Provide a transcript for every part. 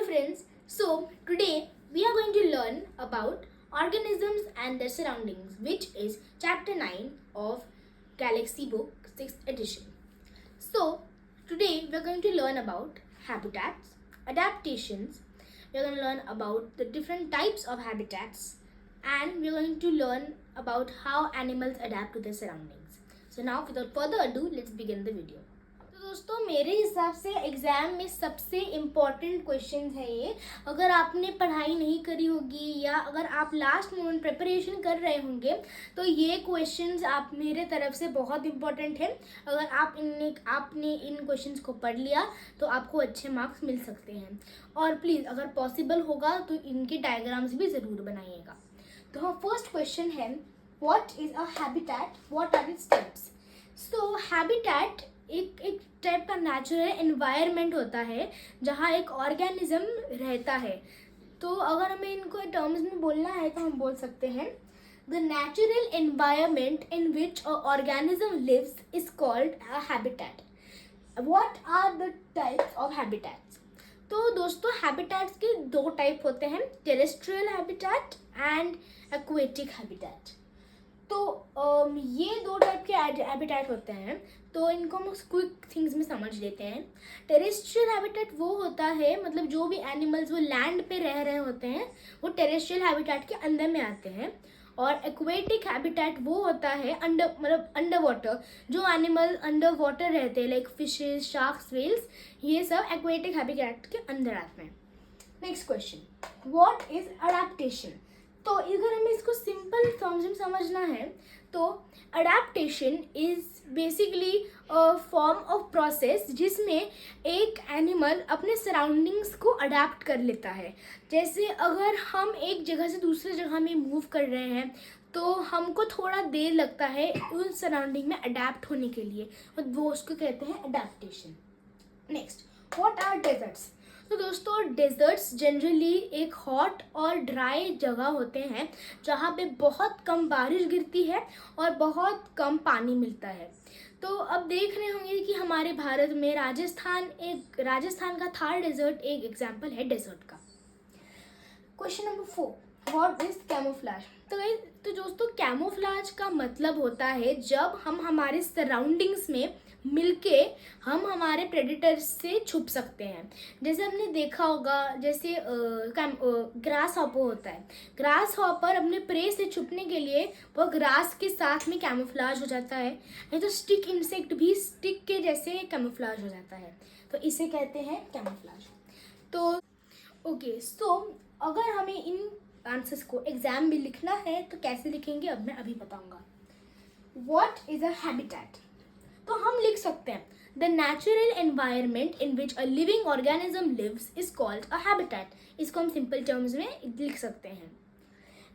friends, so today we are going to learn about organisms and their surroundings, which is chapter 9 of Galaxy Book 6th edition. So today we are going to learn about habitats, adaptations, we are going to learn about the different types of habitats, and we are going to learn about how animals adapt to their surroundings. So now without further ado, let's begin the video. तो दोस्तों मेरे हिसाब से exam में सबसे important question है ये. अगर आपने पढ़ाई नहीं करी होगी या अगर आप लास्ट मोमेंट प्रिपरेशन कर रहे होंगे तो ये क्वेश्चंस आप मेरे तरफ से बहुत इम्पॉर्टेंट है. अगर आपने इन क्वेश्चंस को पढ़ लिया तो आपको अच्छे मार्क्स मिल सकते हैं. और प्लीज़ अगर पॉसिबल होगा तो इनके डायग्राम्स भी ज़रूर बनाइएगा. तो फर्स्ट क्वेश्चन है, what is a habitat, what are its types. So habitat एक टाइप का नेचुरल एनवायरनमेंट होता है जहाँ एक ऑर्गेनिज्म रहता है. तो अगर हमें इनको टर्म्स में बोलना है तो हम बोल सकते हैं the natural environment in which a organism lives is called a habitat. What are the types of habitats. तो दोस्तों हैबिटेट्स के दो टाइप होते हैं, terrestrial habitat and aquatic habitat. तो ये दो टाइप के हैबिटेट होते हैं. तो इनको हम क्विक थिंग्स में समझ लेते हैं. टेरेस्ट्रियल हैबिटेट वो होता है, मतलब जो भी एनिमल्स वो लैंड पे रह रहे होते हैं वो टेरेस्ट्रियल हैबिटेट के अंदर में आते हैं. और एक्वेटिक हैबिटेट वो होता है अंडर वाटर, जो एनिमल अंडर वाटर रहते हैं लाइक फिशेस, शार्क्स, व्हेल्स, ये सब एक्वेटिक हैबिटेट के अंदर आते हैं. Next question, what is adaptation. तो अगर हमें इसको सिंपल टर्म्स में समझना है तो adaptation is basically a form of process जिसमें एक एनिमल अपने सराउंडिंग्स को अडैप्ट कर लेता है. जैसे अगर हम एक जगह से दूसरी जगह में मूव कर रहे हैं तो हमको थोड़ा देर लगता है उस सराउंडिंग में अडैप्ट होने के लिए, और वो उसको कहते हैं adaptation. Next, what are deserts. तो दोस्तों डेजर्ट्स जनरली एक हॉट और ड्राई जगह होते हैं जहाँ पे बहुत कम बारिश गिरती है और बहुत कम पानी मिलता है. तो अब देख रहे होंगे कि हमारे भारत में राजस्थान का थार डेजर्ट एक एग्जाम्पल है डेजर्ट का. Question number 4, what is camouflage. तो दोस्तों कैमोफ्लेज का मतलब होता है जब हम हमारे सराउंडिंग्स में मिलके हम हमारे प्रेडेटर्स से छुप सकते हैं. जैसे हमने देखा होगा, जैसे ग्रास हॉपर होता है. ग्रास हॉपर अपने प्रे से छुपने के लिए वो ग्रास के साथ में कैमोफ्लेज हो जाता है. नहीं तो स्टिक इंसेक्ट भी स्टिक के जैसे कैमोफ्लेज हो जाता है, तो इसे कहते हैं कैमोफ्लेज. तो ओके, सो अगर हमें इन आंसर्स को एग्जाम में लिखना है तो कैसे लिखेंगे अब मैं अभी बताऊंगा. What is a habitat. तो हम लिख सकते हैं the natural environment in which a living organism lives is called a habitat. इसको हम सिंपल टर्म्स में लिख सकते हैं.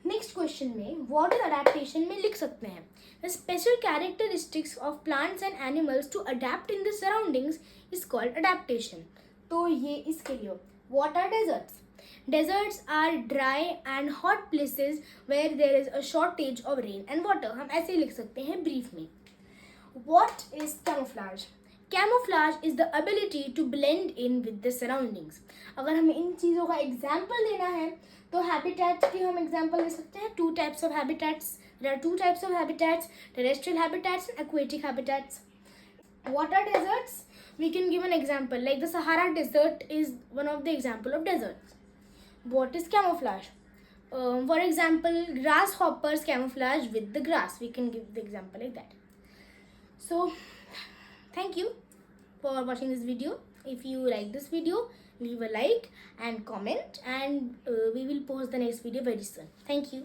नेक्स्ट क्वेश्चन में व्हाट इज अडैप्टेशन में लिख सकते हैं the special characteristics of plants and animals to adapt in the surroundings is called adaptation. तो ये इसके लिए. What are deserts. Deserts are dry and hot places where there is a shortage of rain and water. हम ऐसे लिख सकते हैं brief में. What is camouflage? Camouflage is the ability to blend in with the surroundings. अगर हमें इन चीज़ों का एग्जाम्पल देना है तो हैबिटेट की हम एग्जाम्पल दे सकते हैं. Two types of habitats. There are two types of habitats, terrestrial habitats and aquatic habitats. What are deserts? We can give an example like the Sahara Desert is one of the example of deserts. What is camouflage? For example, grasshoppers camouflage with the grass. We can give the example like that. So, thank you for watching this video. If you like this video, leave a like and comment, and we will post the next video very soon. Thank you.